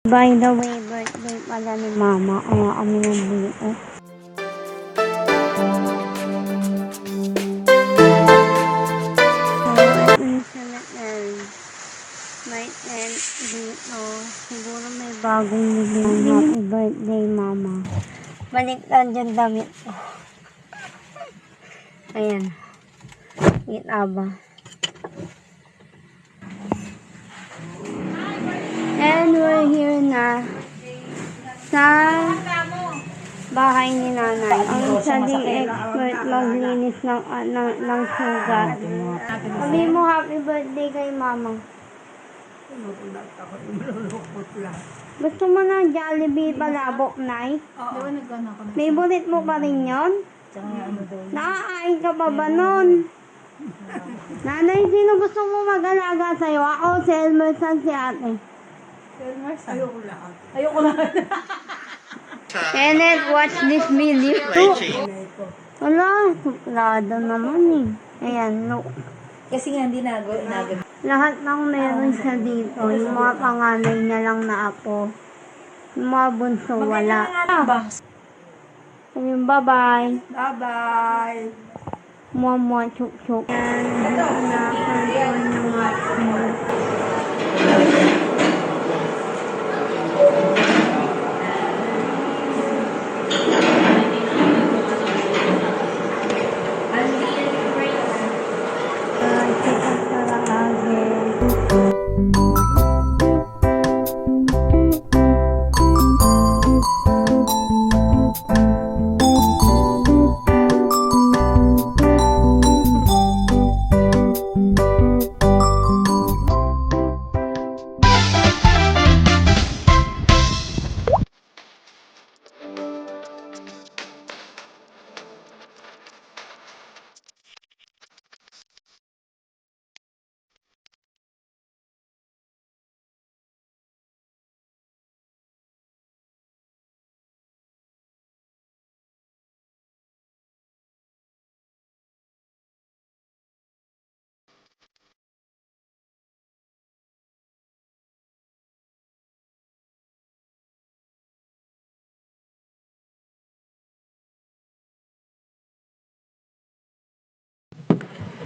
By the way, birthday pala ni Mama. Kaya kami nandito. So, ito yung cemetery. May tent dito. Siguro may bagong bibili. Happy birthday, Mama. Baliktad yung damit ko. Ayan. Kita ba? And we're here na sa bahay ni Nanay. Ang saling expert maglinis ng sugat. Sabi mo happy birthday kay Mama. Gusto mo na Jollibee palabok, Nay? Favorite mo pa rin yun? Nakakain ka pa ba nun? Nanay, sino gusto mo mag-alaga sa'yo? Ako, si Elmer, san si ate? Ayoko lang. Kenneth, watch this video. Wala, suplado naman eh. Ayan, no. Kasi nga hindi nagod. Lahat ng meron siya dito. Yung mga panganay niya lang na apo. Yung mga bunso, wala. Ayun, bye-bye. Bye-bye. Mama, chuk-chuk. Yan, na-control ng mga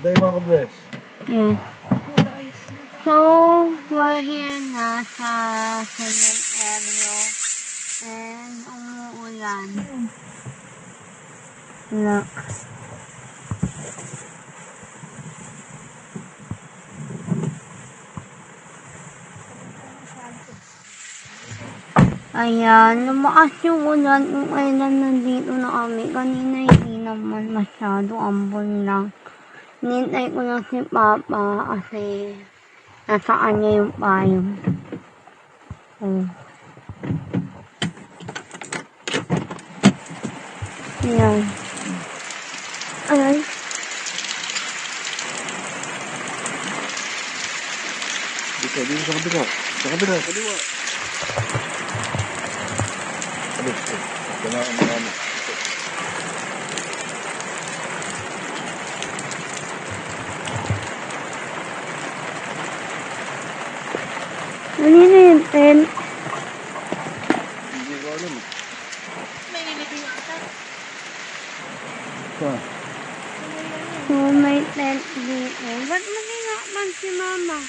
Day mga kabless. yeah. So, we're here na sa cement area and umuulan. Look. Ayan, lumakas yung ulan kung kailan nandito na kami. Kanina hindi naman masyado, ambon lang. Nintay ko lang si Papa kasi nasa kanya yung payong. Oh. Ayan. Ayan. Dito sa kabila. Sa kabila, kaliwa. Dito. Kaya ang marami. Ano yung tent? Hindi ko alam. May nilibing ata. Sa? So, may tent dito. Ba't maginaman si Mama?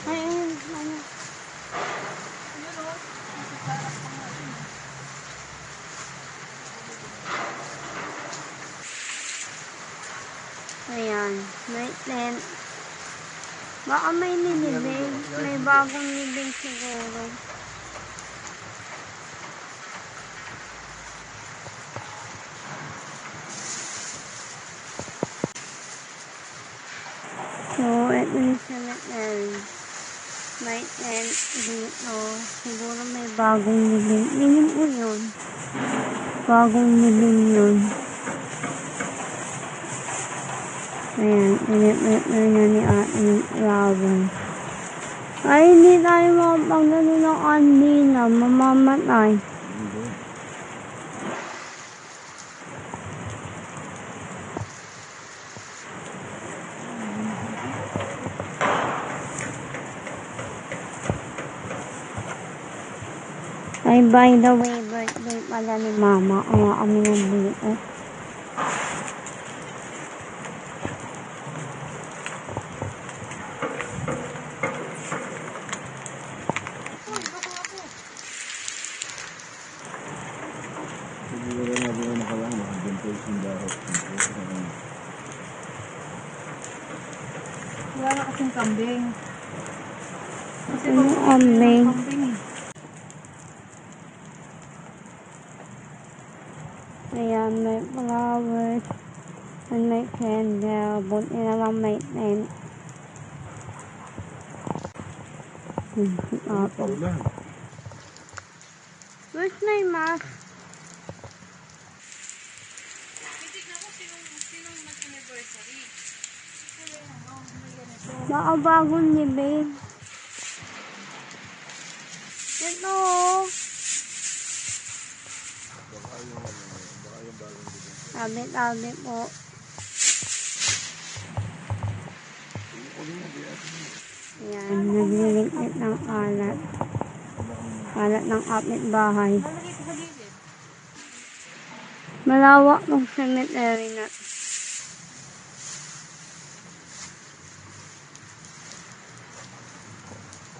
Ayun, ano. Ayan, may tent. Baka may nilibing. May bagong nilibing siguro. So, ito yung cemetery. May tent dito. Siguro may bagong nilibing. Nilibing ko yun. Bagong nilibing yun. Ayan, inip-inip na niya ni ating Robin. Ay, hindi tayo makapagdalo ng kandila. Mamamatay. Ay, by the way, birthday pala ni Mama. Kaya kami nandito. Siguro na doon nakalang. Ganito yung sundaro. Wala na kasing kambing. Kasi Ano kambing? kambing eh. Ayan, may flowers. And may candle. Buti na lang may tent. Paulan. Where's my mask? Baka bagong libid. Ito oh. Tabi-tabi po. Ayan, nagliligpit ng alat. Alat ng kapitbahay. Malawak ng cemetery na.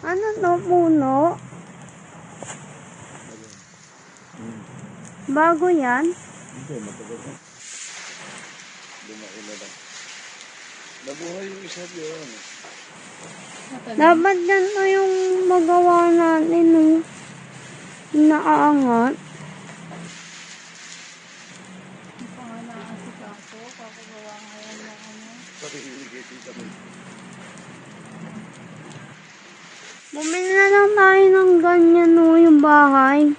Ano to, puno? Bago yan? Hindi, matagal na. Lumaki na lang. Nabuhay yung isa yun. Dapat ganito yung magawa natin, no? Nakaangat. Pati irrigate kami. Bumili na lang tayo ng ganyan, no? Yung bahay.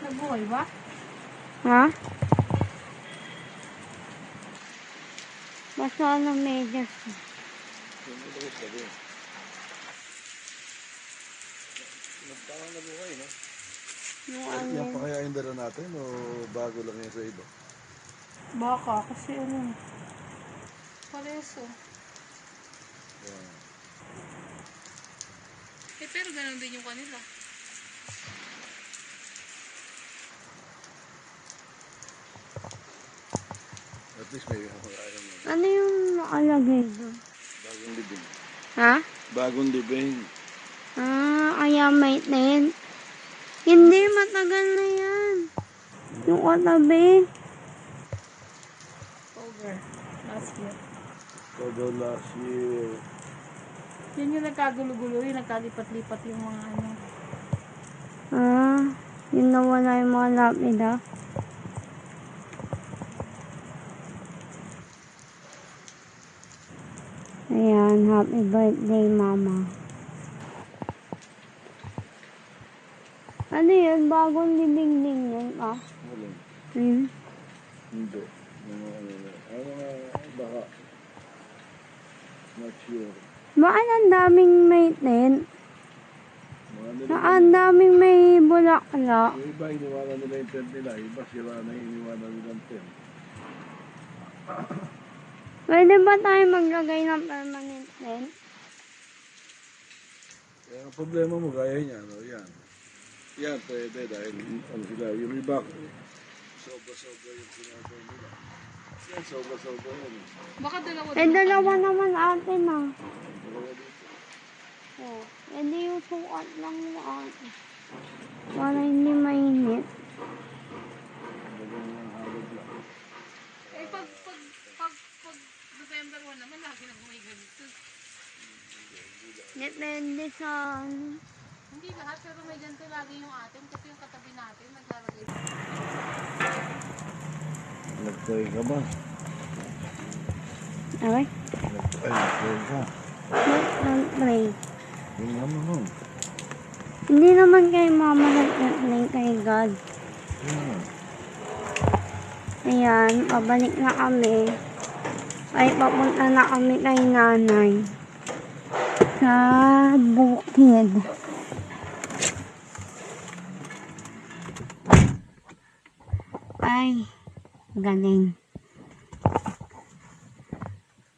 Nabuhay ba? Ha? Basta ng medyas. Yung ilagay sabi. Nagtangang nabuhay, no? Yung Yan ano. pa kaya yung dala natin o bago lang yan sa iba? Baka, kasi ano. Pareso. Yan. Eh, pero ganun din yung kanila. At least may kakain mo. Ano yung nakalagay doon? Bagong libing. Ha? Bagong libing. Kaya may tent. Hindi, matagal na yan. Yung katabi. Over. Last year. Todo last year. Yun yung nagkagulo-gulo, yung nagkalipat-lipat yung mga ano. Yun nawala yung mga lapida. Ayan, happy birthday, Mama. Ano yun? Bagong libing-ling yun, ah? Wala. Hmm? Hindi. Mga baka. Not sure. Bakit ang daming may tent? Mga nila. Ang daming may bulaklak. Yung iba, iniwanan nila yung tent nila. Iba, sila na yung iniwanan nila yung tent. Pwede ba tayo maglagay ng permanent tent? Kaya ang problema mo, gaya niya, ano, yan. Yan, pwede dahil, ano sila, yung iba, sobra-sobra yung sinagaw nila. Yan, sobra-sobra yan. Baka dalawa Dalawa naman atin, ah. Dalawa dito. Oh, edi yung sukat lang mo ate. Para hindi mainit. Dalawang yung hagod lang. Eh, pag November 1 naman, lagi nang may ganito. Depende sa ano. Hindi lahat, pero may ganito lagi yung atin kasi yung katabi natin naglalagay. Nag-try ka ba? Okay? Nag-try ka. Nag-pray. Yung naman nun. Hindi naman kay Mama nag-pray kay God. Yan. Ayan, pabalik na kami. Ay, papunta na kami kay nanay. Sa bukid. Ay, galing.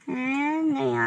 And, ayan.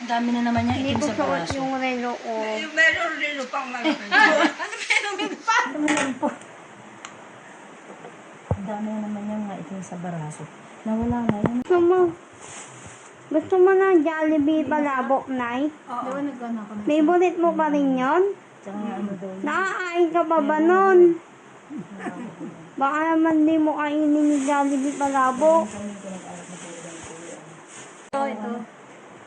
Ang dami na naman niya Hindi itim ko sa suot baraso. yung relo ko. Yung meron rin pang malaki. Ano lang po? Ang dami na naman niyang maitim sa baraso. Nawala na yun. Gusto mo ng Jollibee palabok, Nay? Di ba nag-ano ako? Favorite mo pa rin yun? Tsaka ano daw. Nakakain ka pa ba nun? Baka naman di mo kainin ni Jollibee palabok. Ito.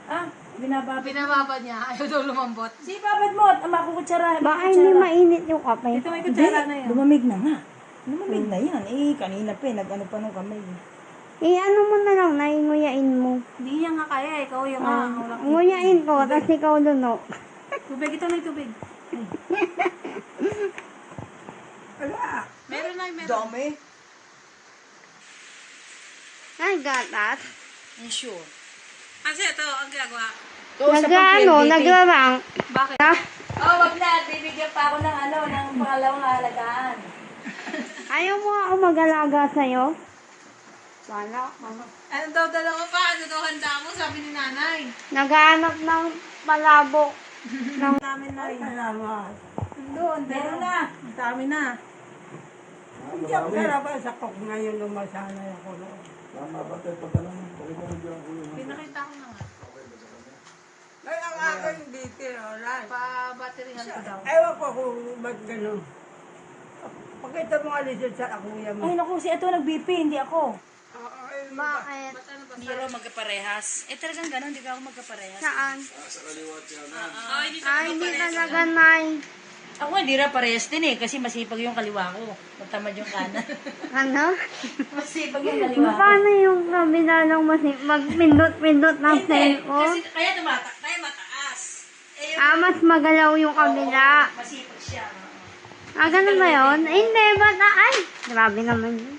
Ah, binababit. Binababa niya. Ayaw daw lumambot. Si babad mo at makukutsara. Baka hindi mainit yung kape. Ito may kutsara na yan. Lumamig na nga. Lumamig na yan. Eh, kanina pa eh. Nag-ano pa nung kamay. Ano mo na lang, Nay, nguyain mo. Hindi niya nga kaya. Ikaw yung nga. Nguyain ko, tapos ikaw luno. Tubig. Ito na yung tubig. Wala. Meron na, meron. Dami. Ay, gatas. Sure. Kasi ito, ang ginagawa. Nagrarang. Bakit? Ha? Oh, wag na. Bibigyan pa ako ng ano, ng pangalawang halagaan. Ayaw mo ako mag-alaga sa'yo? Wala. Ano daw dalawa pa? Ano daw handa mo? Sabi ni nanay. Naghahanap ng palabok. Namin na rin. Salamat. Doon, Meron na. Ang dami na. Hindi ako nalaban sa kok ngayon nung masanay ako noon. Tama ba tayo pagkala mo? Pakita mo dyan ko yun. Pinakita ko na nga. Ay, ang aking dito, alright. Pa-batteryhan ko daw. Ewan ko kung ba't gano'n. Pakita mo alis yun sa kuya mo. Ay, naku, si ito nag-BP, hindi ako. Bakit? Hindi ako magkaparehas. Eh, talagang gano'n, hindi ka ako magkaparehas. Saan? Sa kaliwa yan. Ay, hindi talaga, Nay. Ako hindi na parehas din eh, kasi masipag yung kaliwa ko. Magtamad yung kanan. Ano? Masipag yung kaliwa ko. Paano yung kabila lang magpindot-pindot ng Hindi, cellphone? kasi kaya kaya mataas. Eh, Mas magalaw yung kabila. masipag siya. Ganun ba yun? Hindi, ba't ay, grabe naman yun.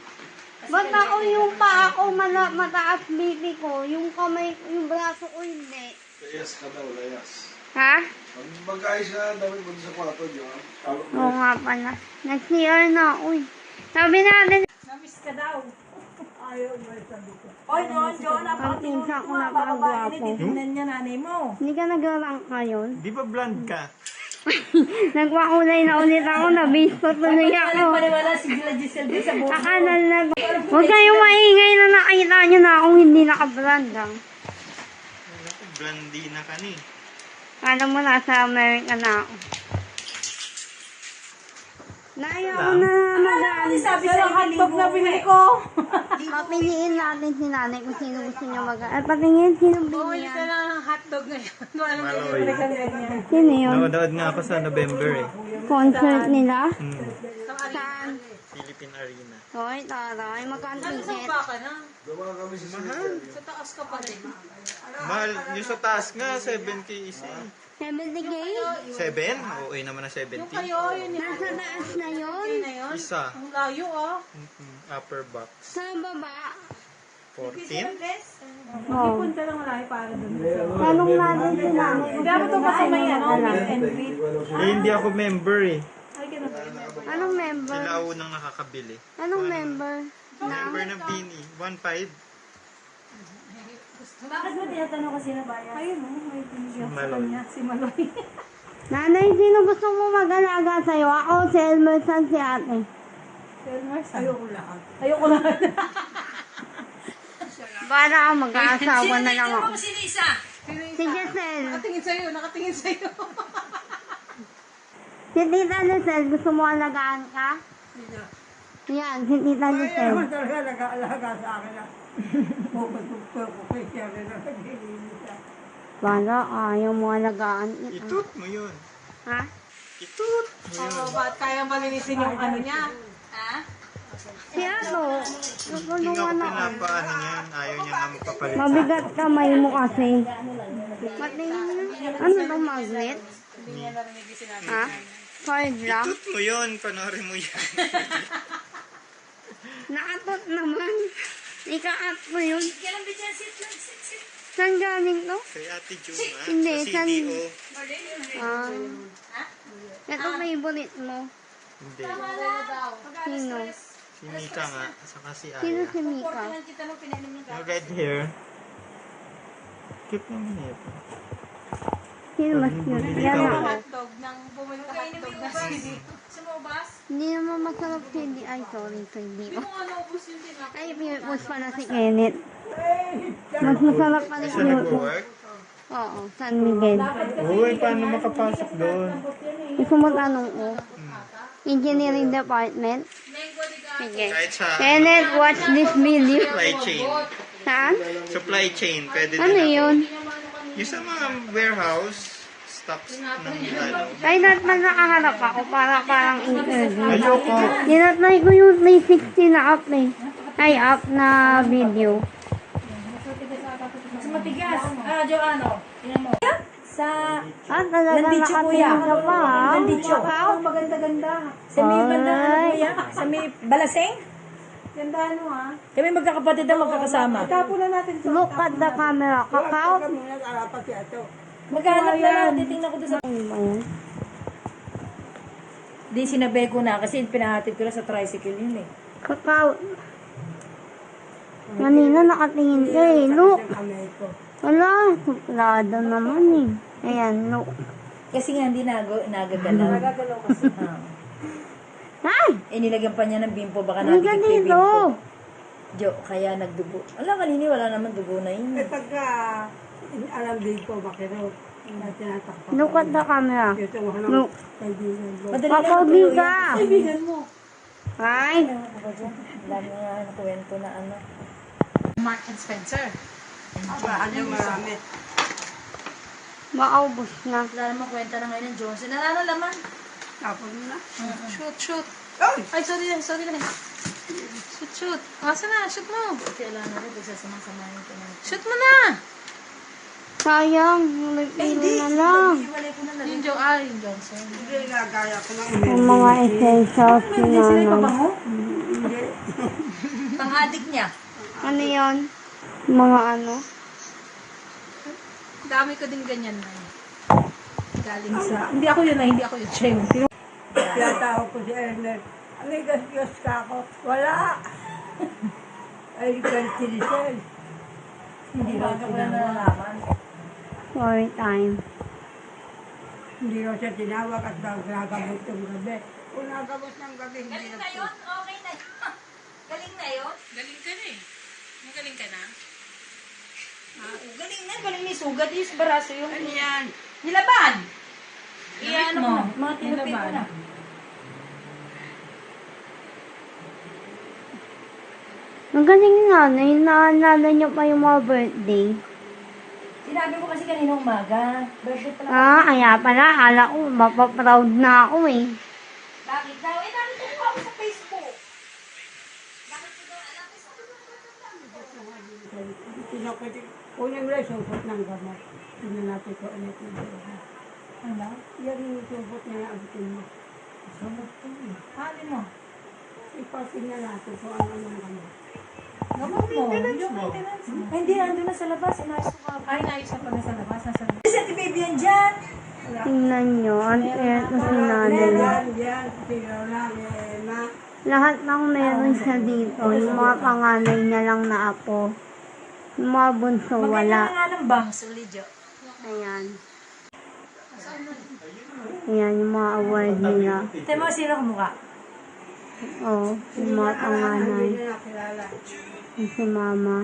Ba't ako yung paa ko mataas BP ko, yung kamay, yung braso ko hindi. Layas ka daw, layas. Ha? Pag mag-ayos ka, damit mo sa kwarto, di ba? Oo nga pala. Nag-CR na ako eh. Sabi natin, Namiss ka daw. Ayaw mo sabi ko. Oy, John, napakatingin pinsan ko mo. napakagwapo. Titignan niya nanay mo. Hindi ka nag-rank ngayon. Di ba blonde ka? Nagpakulay na ulit ako, nabisto tuloy ako. Paniwala si Gila Giselle din sa buhok. Akala na, huwag kayong maingay na nakita nyo na akong hindi nakabrand ah. Blondie na ka ni. Alam mo, nasa America na ako. Naya ko na mag-aalis. Sabi Pero sa hotdog na binili ko. Papiliin natin si nanay kung sino gusto niya mag-aalis. Patingin, sino Bumili bili ka yan? na ng hotdog ngayon. Walang Maloy. libre ka ganyan. Sino yun? Nakanood nga ako sa November eh. Concert nila? Saan? Philippine Arena. Hoy, taray. Magkano Ano sa ticket? baka na? Gawa kami sa Sa taas ka pa rin. Mahal, yung sa taas nga, 7K isa. 70K? 7? Oo, naman na 70. Yung kayo, yun yung Nasa taas na yun? na yun. Isa. Ang layo ah. Upper box. Sa baba? 14? Oo. Punta lang malayo para dun. Tanong natin si nanay kung Dapat ito kasi may ano, mag-aalis. meet and greet. Eh, hindi ako member eh. Ay, ganun ba yun? Anong member? Sila unang nakakabili. Anong member? Member ng Bini. 1.5. Bakit mo tinatanong kasi na bayas? Ayun oh, may pinigyan sa Maloy. kanya. Si Maloy. Nanay, sino gusto mo mag-alaga sa'yo? Ako, si Elmerson, si ate. Ayoko lahat. Ayoko lang. Para ka mag-aasawa na lang ako. Si Lisa. Si Giselle. Nakatingin sa'yo, nakatingin sa'yo. Si Tita Lucelle, gusto mo alagaan ka? Yan, si Tita Ay, Lucelle. naman talaga nag-aalaga sa akin na. Pupagpupag ko kay siya rin na naglilisa. Para ayaw mo alagaan. Itut mo yun. Ha? Itut! Oo, ba't kayang palinisin yung ano niya? Ha? Si ano? Hindi nga ako Tutulungan ako. pinapaano niyan. Ayaw niya nga magpapalit. Mabigat kamay mo kasi. Patingin na. Ano to, magnet? Ha? Card lang? Itut mo yun. Panoorin mo yan. Nakatot naman. Ika-at mo yun. Kailan ba dyan? Sit. Saan galing to? Kay Ate Juma. Hindi, Sa CDO. Ah. Ito favorite mo. Hindi. Sino? Si Mika nga. Saka si Sino Aya. si Mika? Kita nung pinanin niya. Yung red hair. Cute naman ito. Sino mas cute? Yan ako. Hotdog, nang bumili ka hotdog na CD. Sumubas? Hindi naman masarap hindi. Ay, sorry, hindi ko. Kung ano, ubus yung tinapos. Ay, pinupos pala si Kenneth. Mas masarap pa rin Siya pinupos. nag-work? Oo, San Miguel. Uy, paano makapasok doon? Gusto mo tanong ko? Engineering Department? Sige. Kahit sa Kenneth, watch this video. supply chain. Saan? Supply chain, pwede din Ano ako. yun? Yung sa mga warehouse, stocks ng ano. Ay, not man nakaharap ako para parang interview. Ayoko. Dinatry ko yung 360 na up eh. Ay, up na video. Mas matigas. Joanno. Tingnan mo. Sa Ah, talaga Landicho, kuya. nakatingin ka pa ha? Landicho. Maganda-ganda. Sa may banda, Ay. kuya. Sa may Balaseng. Ganda ano ha? Kami magkakapatid na magkakasama. Tapo na natin sa Look at the camera. Kakao. Kami nag-arapat siya ito. Maghanap na lang. Titingnan ko doon sa... Ano ba yan? Di sinabi ko na kasi pinahatid ko na sa tricycle yun eh. Kakao. Kanina nakatingin ka eh. Look. Kamay ko. Wala. Suplado naman eh. Ayan, look. Kasi nga hindi nagagalaw. Nagagalaw kasi. Ay! Nilagyan pa niya ng bimpo. Baka Ang natin kay dito. bimpo. Jo, kaya nagdugo. Wala kanini, wala naman dugo na yun. Eh pagka alam din ko makiro. Tinatakpan. Look at the camera. Ito mo Look. kaibigan mo. Madali Papaudi ka. Kaibigan mo. Ay! Dami nga na kwento na ano. Mark and Spencer. Saan yung marami? Maubos na. Wala namang kwenta na ngayon ng Johnson. Nalalaman. Tapos mo na. Shoot. Ay! Ay, sorry na. Shoot. Asa na? Shoot mo. Kasi alam na rin, sasama-samahin ko na. Shoot mo na. Sayang. Nagpilo na lang. Iwalay ko na lang. Yung Johnson. Hindi nagaya ko ng Yung mga essentials ni nanay. Pang-addict niya. Ano yun? Mga ano? Dami ko din ganyan na. Galing sa... Hindi ako yun. Siya yun. Tinatawag ko si Ernest. Ang igas-gas ka ako. Wala! Ay, kansilisel. Hindi ba ko na nalalaman. Story time. Hindi ko siya tinawag at nagagamot yung gabi. Kung nagamot ng gabi, hindi Galing na na yun? Okay na yun. Galing na yun? Galing ka na eh. Magaling ka na? Galing na. Galing ni sugat. Yung sa baraso yung... Ano yan? Nilaban! Iyan mo. Mga tinupin ko na. Ang galing nga, naalala niyo pa yung mga birthday. Sinabi ko kasi kanina umaga. Birthday pala. Ah, kaya pala, akala ko, mapaproud na ako eh. Bakit daw? Eh, nakita ko ako sa Facebook. Bakit ko daw alam? Pinakiti. Unang wala supot ng gamot. Tingnan natin ko ulit yung gamot. Ano? Yan yung supot na naabitin mo. Alin mo? Ipatingnan natin kung ano yung gamot. Gamot mo. Ay, hindi. Nandun na sa labas. Inayos ko ka. Ay, naayos na pala sa labas. Nasa labas. Kasi ati baby yan dyan. Tingnan nyo, ang eto si nanay. Yan, sigaw lang, ma. Lahat ng meron siya dito, yung mga panganay niya lang na apo. Yung mga bunso, Magkailangan wala. nga ng bangs, Lidio. Ayan. Ayan, yung mga award nila. Ito mo, sino kamukha? Oo, yung mga panganay. Hindi na nakilala. Yung si mama.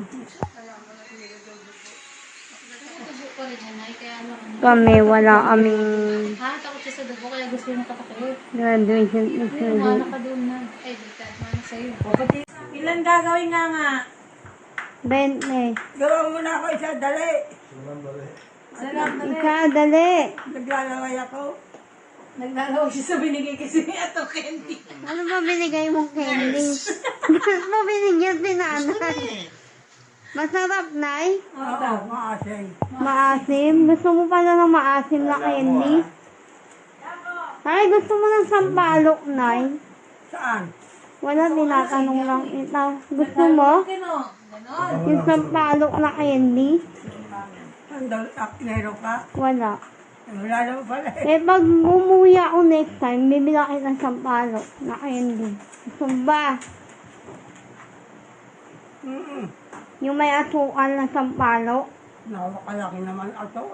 Kami, wala kaming Takot siya sa dugo, kaya gusto niya katakot. graduation Ano certificate. ka doon na? Eh, di ka, mana sa'yo. Ilan gagawin nga? 20. Gawa mo na ako isa, dali. Ika, dali. Naglalaway ako. Naglalawag siya sa binigay kasi ni Ato Candy. Ano ba binigay mong candy? Bakit mo binigyan si nanay? Masarap, Nay? Oo, maasay. Maasim? Gusto mo pala ng maasim na candy? Ay, gusto mo ng sampalok, Nay? Saan? Wala, tinatanong lang ito. Gusto mo? Ganon. Yung sampalok na candy? Sandal, meron ka? Wala. Wala naman pala eh. Eh, pag umuwi ako next time, bibili kita ng sampalok na candy. Gusto mo ba? Mm-mm. Yung may asukal na sampalok? Nawakalaki naman ato.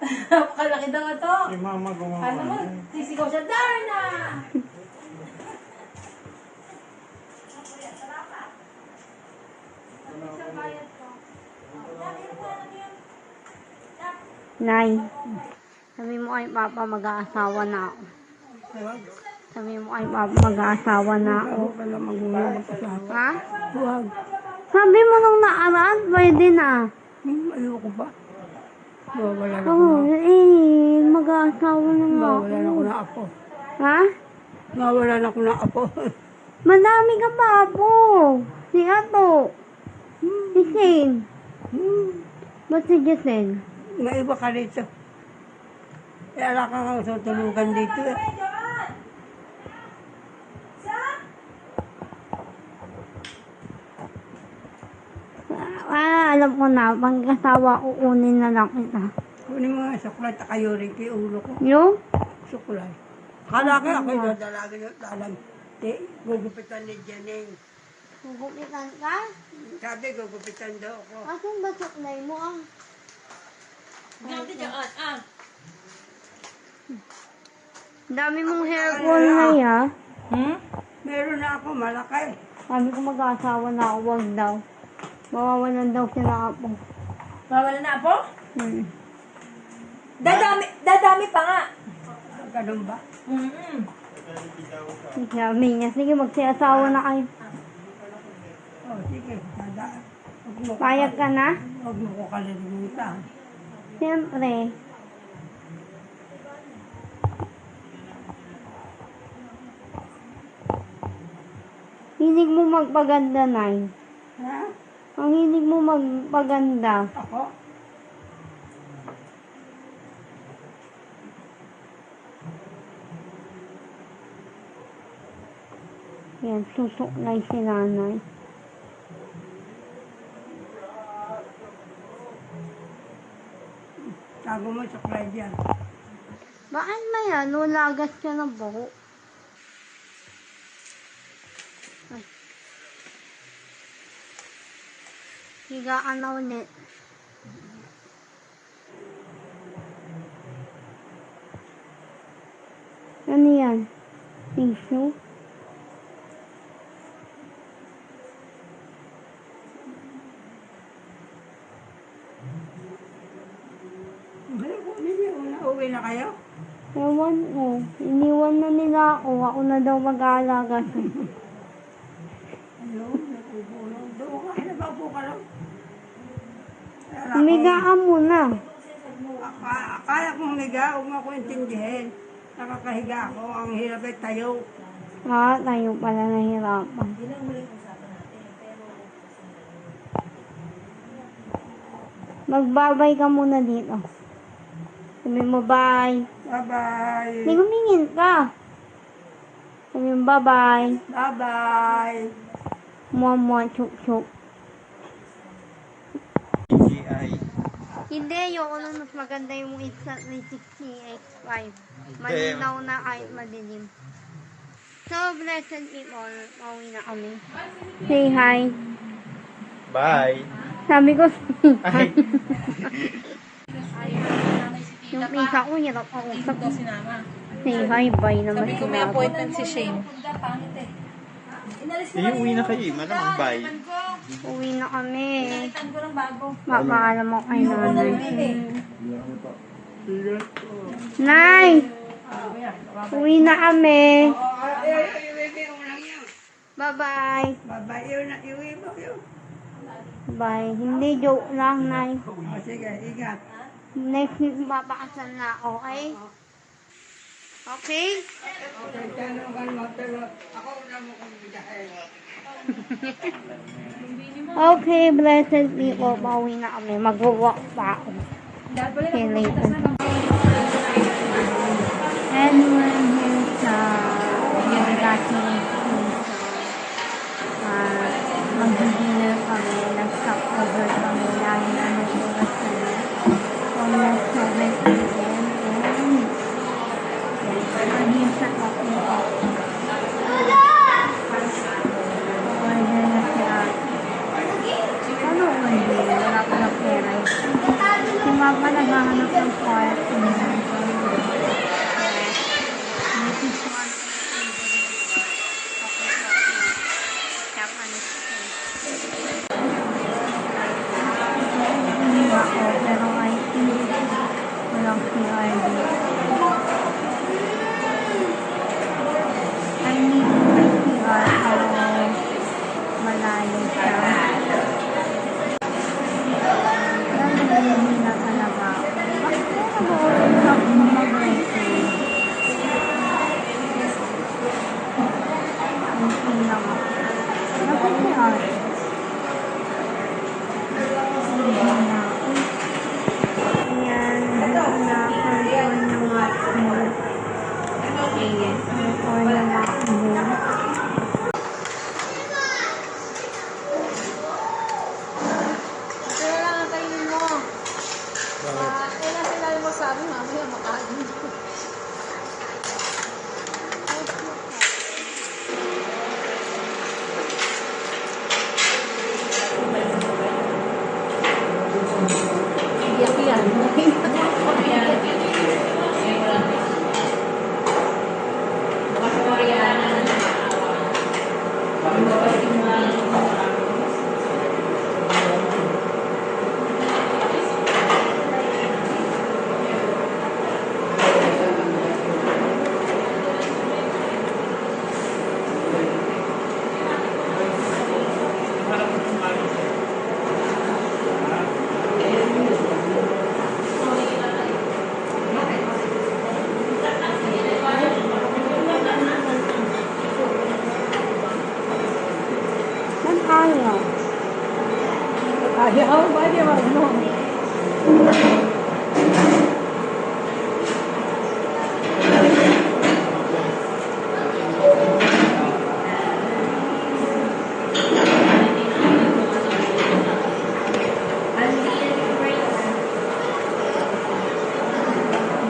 Napakalaki daw ito. Si mama gumawa. Ano mo? Sisigaw siya, Darna! Nay, sabi mo ay papa mag-aasawa na ako. Sabi mo ay papa mag-aasawa na ako. Wala mag-asawa. Ha? Huwag. Sabi mo nung naaraan, pwede na. Ayoko ba? Wala na Oo, mag-aasawa na nga ako. Wala na ako na apo. Ha? Wala na ako na apo. Madami ka pa po. Si Ato. Si Shane. Ba't si Giselle? May iba ka rito. Wala ka nga tutulugan dito eh. Alam ko na, pag-asawa ko, unin na lang kita. Kunin mo nga suklay, takayurin ko yung ulo ko. Yung? Suklay. Kala ko ako yung dalaga yung talang. Gugupitan ni Janine. Gugupitan ka? Sabi, gugupitan daw ako. Asan ba suklay mo ah? Dami mong hair fall na ya. Meron na ako, malaki. Sabi ko mag-asawa na ako, wag daw. Mawawalan daw sila ako. Mawala na po? Dadami pa nga. Ganun ba? Sabi niya, sige magsiasawa na kayo. Oh, sige. Dadaan. Payag ka na? Huwag mo ko kalilimutan. Siyempre. Hilig mo magpaganda, Nay. Ha? Ang hilig mo magpaganda. Ako? Yan, susuklay si nanay. Tago mo suklay dyan. Bakit ba yan? Lulagas ka ng buhok. Ay. Higaan na ulit. Ano yan? Tissue? Uwi na kayo? Ewan ko. Iniwan na nila ako. Ako na daw mag-aalaga siya. Ano? Nagpupulong. Doon ka. Nagpapo ka lang. Humigaan mo na. Kaya kong higa. Huwag mo ako intindihin. Nakakahiga ako. Ang hirap ay tayo. Ah, tayo pala nahirapan. Magbabay ka muna dito. Sabi mo bye. Bye-bye. Hindi humingin ka. Sabi mo bye-bye. Bye-bye. Mua-mua, chuk-chuk. GI. Hindi, yung ano mas maganda yung Insta360X5. Malinaw na kahit madilim. So, blessed people, pauwi na kami. Say hi. Bye. Sabi ko, Ay. yung isa ko, hirap ako. Ito sinama. Say hi, bye naman. Sabi ko may appointment si Shane. Uwi na kayo. Malamang bye. Uwi na kami. Itan ko ng bago. Mapaalam ako kay nanay. Nay! Uwi na kami. Bye-bye. Bye-bye. Iwi mo yun. Bye. Hindi, joke lang, Nay. O sige, ingat. Next week, papakasal na ako, okay? Okay? Okay, tanungan mo. Pero ako na mo kung bigahin. Okay, blessed people. Pauwi na kami. Mag-walk pa ako. See you later. And we're here sa Yorigati. Mag-dinner kami. Nag-stop over kami. Lagi na nag-oras kami. From 7 p.m. And we're here sa coffee shop. Order na siya. Ano order? Wala pa na pera. Si Mama naghahanap ng Pero I think walang CR dito. I need my CR pero malayo siya. Hindi na talaga. Bakit na nag-uusap ako mag-message? Hindi lang ako. Bakit CR? Ayan, dito na contour ng wax mo. Ayan, contour ng wax mo. Kaya lang ang kainin mo. Kailan sila mo sabi, mamaya makain. Iyak yan. Ba't ayaw? Ayaw, bali mo.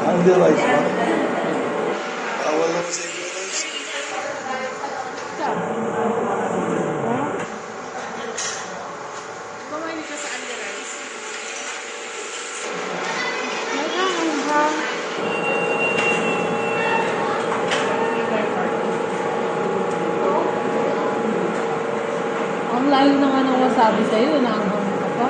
Ang realize mo? Wala mo sa realize. Kumain ka sa Underice. Ang layo na nga ng wasabi sa'yo, naanghang ka pa.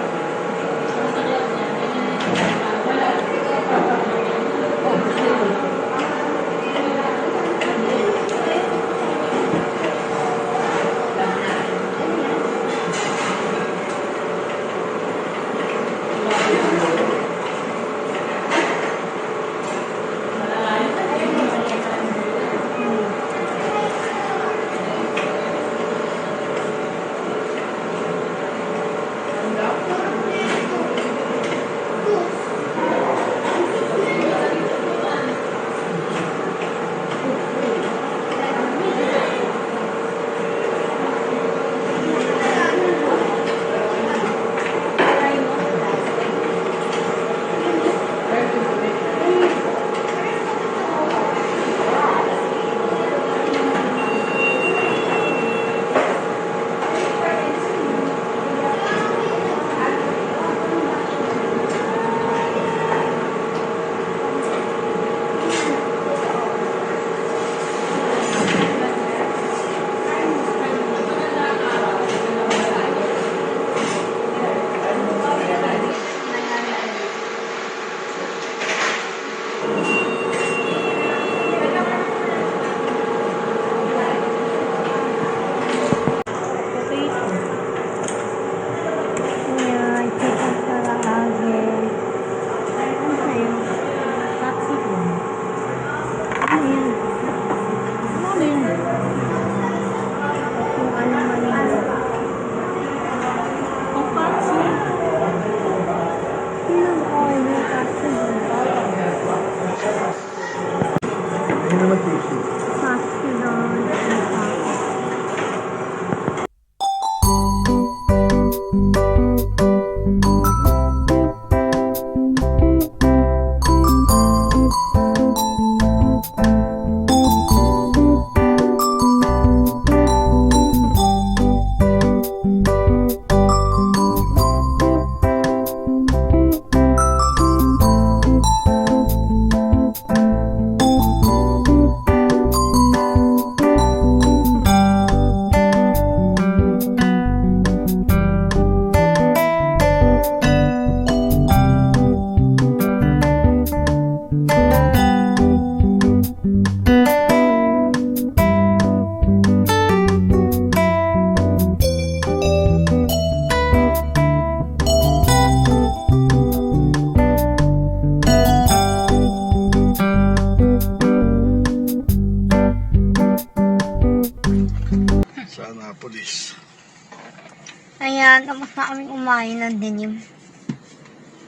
Ayan, tapos na kami kumain ng dilim.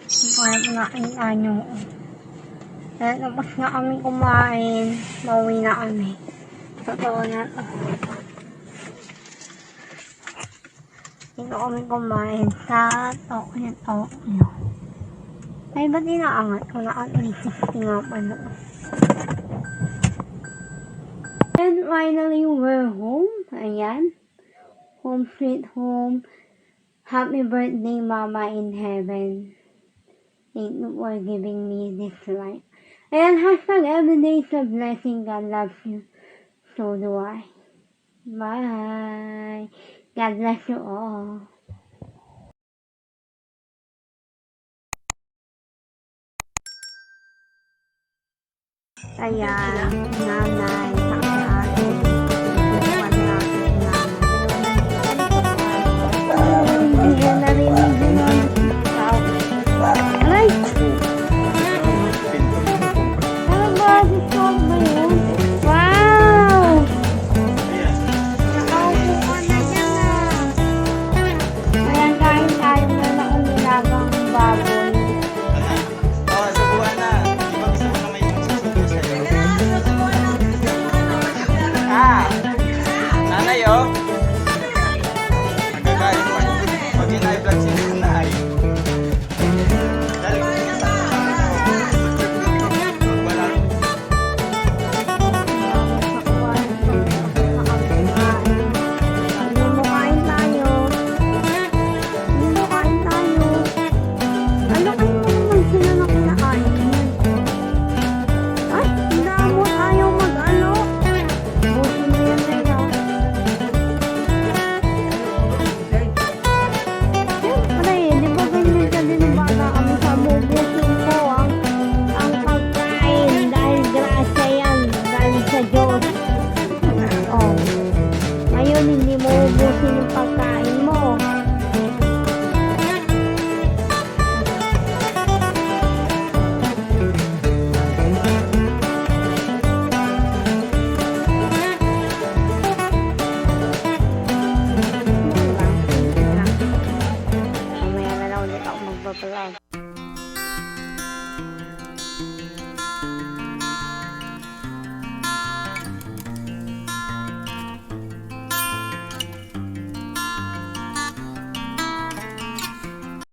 Kaya po na anyo. Ayan, tapos na kami kumain. Mauwi na kami. Totoo na to. Dito kami kumain sa Tokyo. Ay, ba't inaangat ko na at least nga pala. And finally, we're home. Ayan. Home sweet home. Happy birthday, Mama in heaven. Thank you for giving me this life. Ayan, hashtag everyday is a blessing. God loves you. So do I. Bye. God bless you all. Ayan, nanay, sa ate.